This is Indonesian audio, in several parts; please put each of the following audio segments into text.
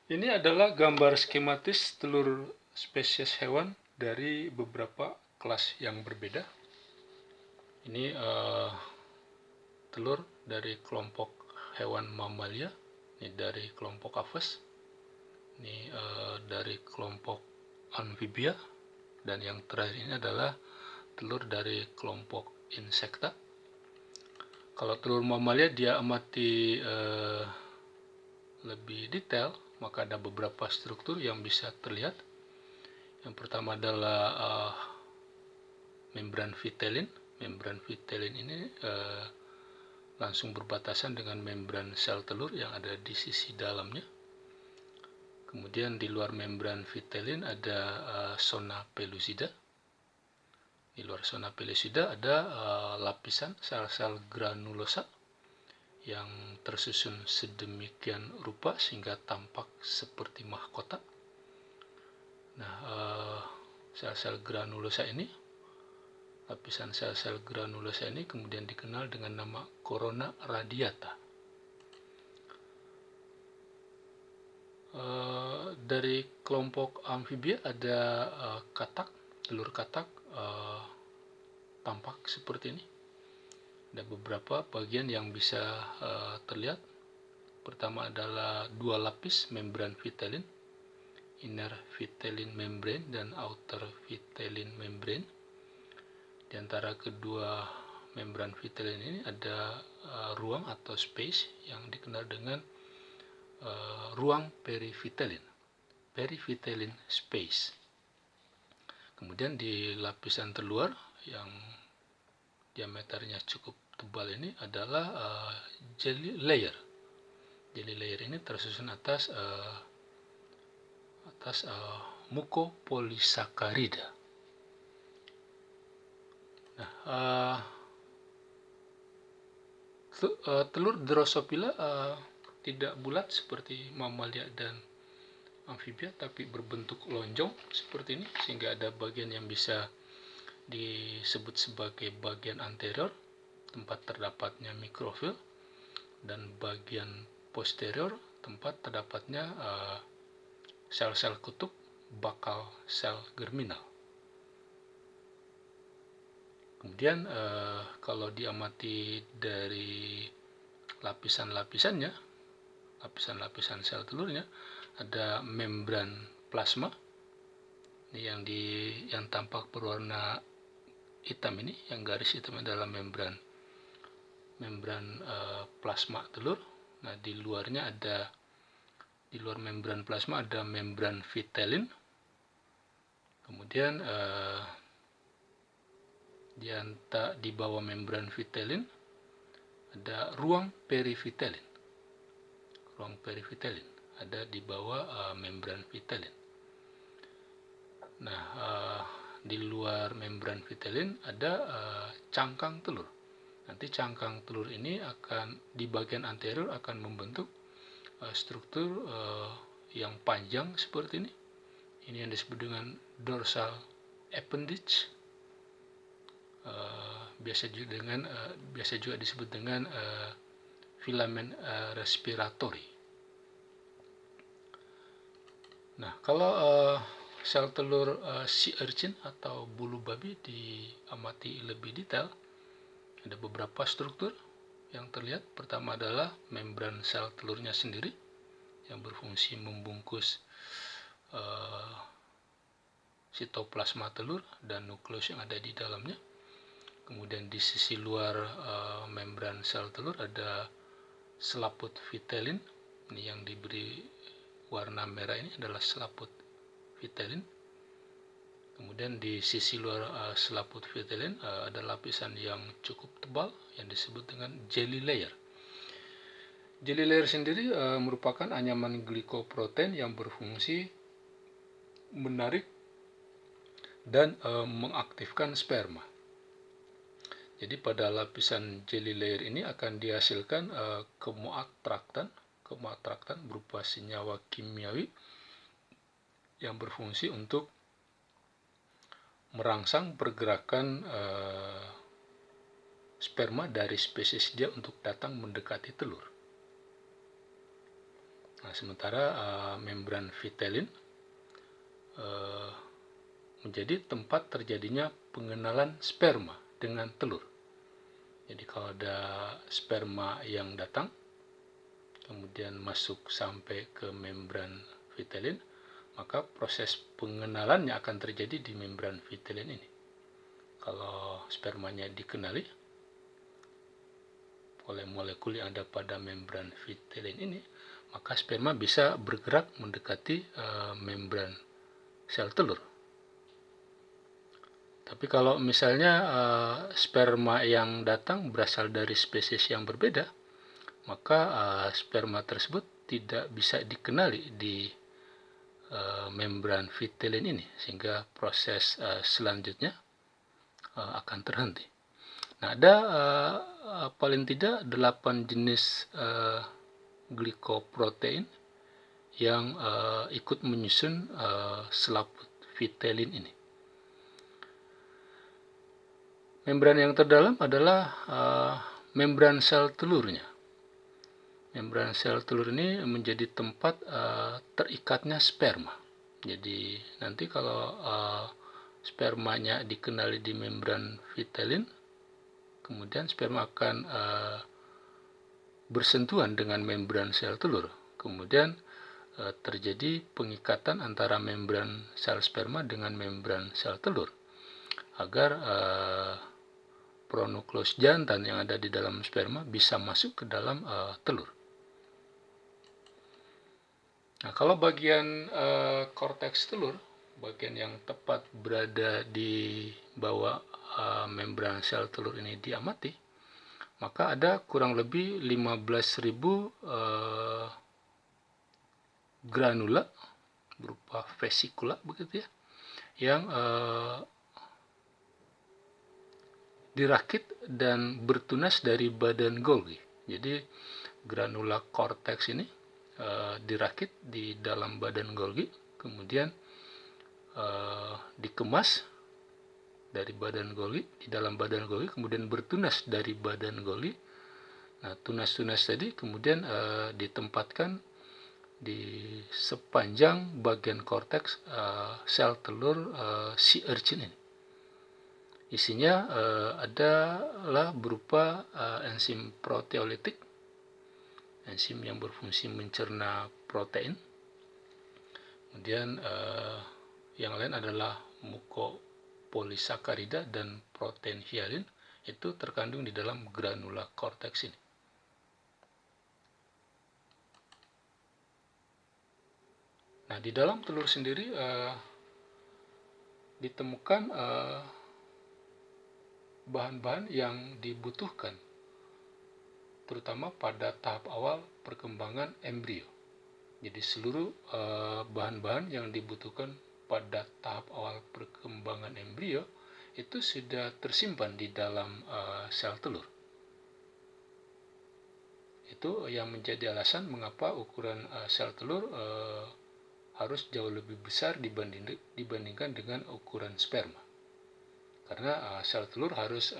Ini adalah gambar skematis telur spesies hewan dari beberapa kelas yang berbeda. Ini telur dari kelompok hewan mamalia, ini dari kelompok aves, ini dari kelompok amfibia, dan yang terakhir ini adalah telur dari kelompok insekta. Kalau telur mamalia dia amati lebih detail, maka ada beberapa struktur yang bisa terlihat. Yang pertama adalah membran vitelin. Membran vitelin ini langsung berbatasan dengan membran sel telur yang ada di sisi dalamnya. Kemudian di luar membran vitelin ada zona pellucida. Di luar zona pellucida ada lapisan sel-sel granulosa yang tersusun sedemikian rupa sehingga tampak seperti mahkota. Nah, sel-sel granulosa ini, lapisan sel-sel granulosa ini kemudian dikenal dengan nama corona radiata. Dari kelompok amfibia ada katak, telur katak tampak seperti ini. Ada beberapa bagian yang bisa terlihat. Pertama adalah dua lapis membran vitelin, inner vitelin membrane dan outer vitelin membrane. Di antara kedua membran vitelin ini ada ruang atau space yang dikenal dengan ruang perivitelin, perivitelin space. Kemudian di lapisan terluar yang diameternya cukup tebal ini adalah jelly layer. Jelly layer ini tersusun atas mukopolisakarida. Nah, telur Drosophila tidak bulat seperti mamalia dan amfibia, tapi berbentuk lonjong seperti ini, sehingga ada bagian yang bisa disebut sebagai bagian anterior, tempat terdapatnya mikrofil, dan bagian posterior, tempat terdapatnya sel-sel kutub, bakal sel germinal. Kemudian kalau diamati dari lapisan-lapisannya, lapisan-lapisan sel telurnya, ada membran plasma yang tampak berwarna hitam ini, yang garis hitam adalah membran plasma telur. Nah, di luar membran plasma ada membran vitelin. Kemudian di bawah membran vitelin ada ruang perivitelin. Ruang perivitelin ada di bawah membran vitelin. Nah, di luar membran vitelin ada cangkang telur. Nanti cangkang telur ini di bagian anterior akan membentuk struktur yang panjang seperti ini. Ini yang disebut dengan dorsal appendage. Biasa juga disebut dengan filamen respiratory. Nah, kalau sel telur sea urchin atau bulu babi diamati lebih detail, ada beberapa struktur yang terlihat. Pertama adalah membran sel telurnya sendiri yang berfungsi membungkus sitoplasma telur dan nukleus yang ada di dalamnya. Kemudian di sisi luar membran sel telur ada selaput vitelin. Ini yang diberi warna merah ini adalah selaput vitelin. Kemudian di sisi luar selaput vitelin ada lapisan yang cukup tebal yang disebut dengan jelly layer. Jelly layer sendiri merupakan anyaman glikoprotein yang berfungsi menarik dan mengaktifkan sperma. Jadi pada lapisan jelly layer ini akan dihasilkan kemoatraktan berupa senyawa kimiawi yang berfungsi untuk merangsang pergerakan sperma dari spesies dia untuk datang mendekati telur. Nah, sementara membran vitelin menjadi tempat terjadinya pengenalan sperma dengan telur. Jadi kalau ada sperma yang datang, kemudian masuk sampai ke membran vitelin, maka proses pengenalannya akan terjadi di membran vitelin ini. Kalau spermanya dikenali oleh molekul yang ada pada membran vitelin ini, maka sperma bisa bergerak mendekati membran sel telur. Tapi kalau misalnya sperma yang datang berasal dari spesies yang berbeda, maka sperma tersebut tidak bisa dikenali di membran vitelin ini, sehingga proses selanjutnya akan terhenti. Nah, ada paling tidak 8 jenis glikoprotein yang ikut menyusun selaput vitelin ini. Membran yang terdalam adalah membran sel telurnya. Membran sel telur ini menjadi tempat terikatnya sperma. Jadi nanti kalau spermanya dikenali di membran vitelin, kemudian sperma akan bersentuhan dengan membran sel telur. Kemudian terjadi pengikatan antara membran sel sperma dengan membran sel telur agar pronukleus jantan yang ada di dalam sperma bisa masuk ke dalam telur. Nah, kalau bagian korteks telur, bagian yang tepat berada di bawah membran sel telur ini diamati, maka ada kurang lebih 15.000 granula berupa vesikula begitu ya, yang dirakit dan bertunas dari badan Golgi. Jadi granula korteks ini dirakit di dalam badan Golgi, kemudian dikemas dari badan Golgi, di dalam badan Golgi, kemudian bertunas dari badan Golgi. Nah, tunas-tunas tadi kemudian ditempatkan di sepanjang bagian korteks sel telur sea urchin ini. Isinya adalah berupa enzim proteolitik, enzim yang berfungsi mencerna protein. Kemudian yang lain adalah mukopolisakarida dan protein hialin, itu terkandung di dalam granula korteks ini. Nah, di dalam telur sendiri ditemukan bahan-bahan yang dibutuhkan, terutama pada tahap awal perkembangan embrio. Jadi seluruh bahan-bahan yang dibutuhkan pada tahap awal perkembangan embrio itu sudah tersimpan di dalam sel telur. Itu yang menjadi alasan mengapa ukuran sel telur harus jauh lebih besar dibandingkan dengan ukuran sperma. Karena sel telur harus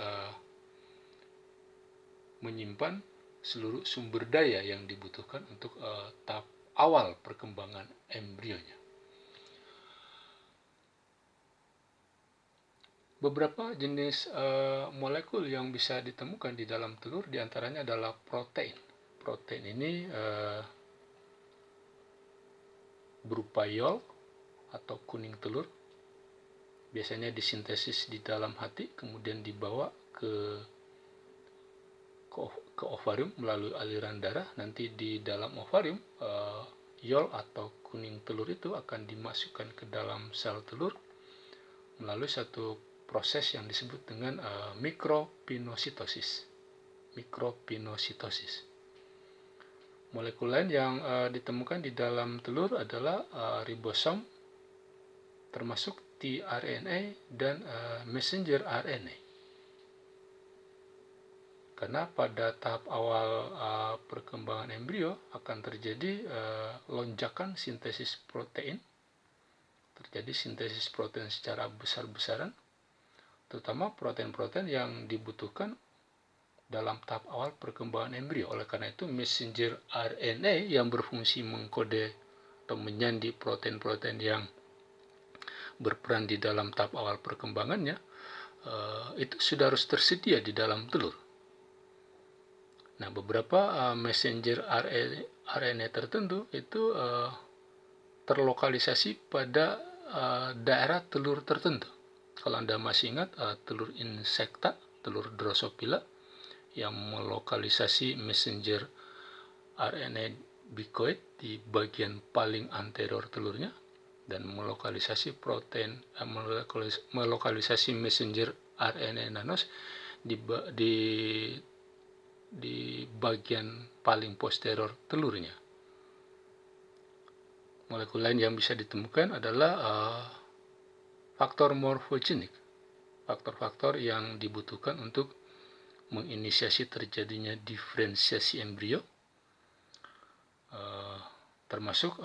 menyimpan seluruh sumber daya yang dibutuhkan untuk tahap awal perkembangan embrionya. Beberapa jenis molekul yang bisa ditemukan di dalam telur diantaranya adalah protein. Protein ini berupa yolk atau kuning telur, biasanya disintesis di dalam hati, kemudian dibawa ke ovarium melalui aliran darah. Nanti di dalam ovarium yolk atau kuning telur itu akan dimasukkan ke dalam sel telur melalui satu proses yang disebut dengan mikropinositosis. Molekul lain yang ditemukan di dalam telur adalah ribosom, termasuk tRNA dan messenger RNA. Karena pada tahap awal perkembangan embrio akan terjadi lonjakan sintesis protein, terjadi sintesis protein secara besar-besaran, terutama protein-protein yang dibutuhkan dalam tahap awal perkembangan embrio. Oleh karena itu, messenger RNA yang berfungsi mengkode atau menyandi protein-protein yang berperan di dalam tahap awal perkembangannya, itu sudah harus tersedia di dalam telur. Nah, beberapa messenger RNA tertentu itu terlokalisasi pada daerah telur tertentu. Kalau Anda masih ingat, telur insekta, telur Drosophila, yang melokalisasi messenger RNA bicoid di bagian paling anterior telurnya, dan melokalisasi melokalisasi messenger RNA nanos di bagian paling posterior telurnya. Molekul lain yang bisa ditemukan adalah faktor morfogenik, faktor-faktor yang dibutuhkan untuk menginisiasi terjadinya diferensiasi embrio, termasuk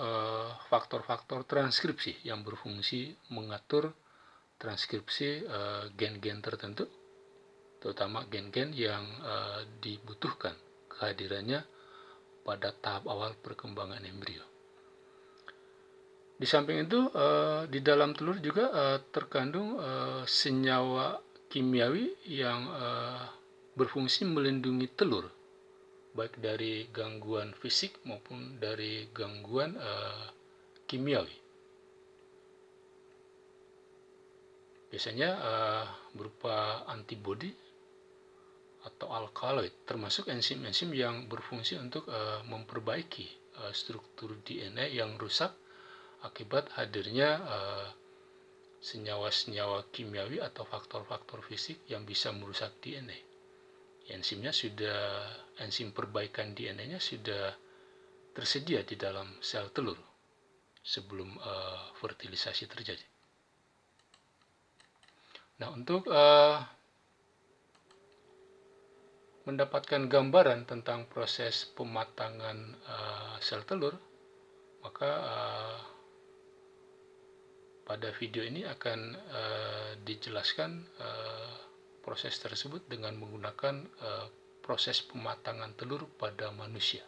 faktor-faktor transkripsi yang berfungsi mengatur transkripsi gen-gen tertentu, terutama gen-gen yang dibutuhkan kehadirannya pada tahap awal perkembangan embrio. Di samping itu, di dalam telur juga terkandung senyawa kimiawi yang berfungsi melindungi telur, baik dari gangguan fisik maupun dari gangguan kimiawi. Biasanya berupa antibodi atau alkaloid, termasuk enzim-enzim yang berfungsi untuk memperbaiki struktur DNA yang rusak akibat hadirnya senyawa-senyawa kimiawi atau faktor-faktor fisik yang bisa merusak DNA. Enzim perbaikan DNA-nya sudah tersedia di dalam sel telur sebelum fertilisasi terjadi. Nah, untuk mendapatkan gambaran tentang proses pematangan sel telur, maka pada video ini akan dijelaskan proses tersebut dengan menggunakan proses pematangan telur pada manusia.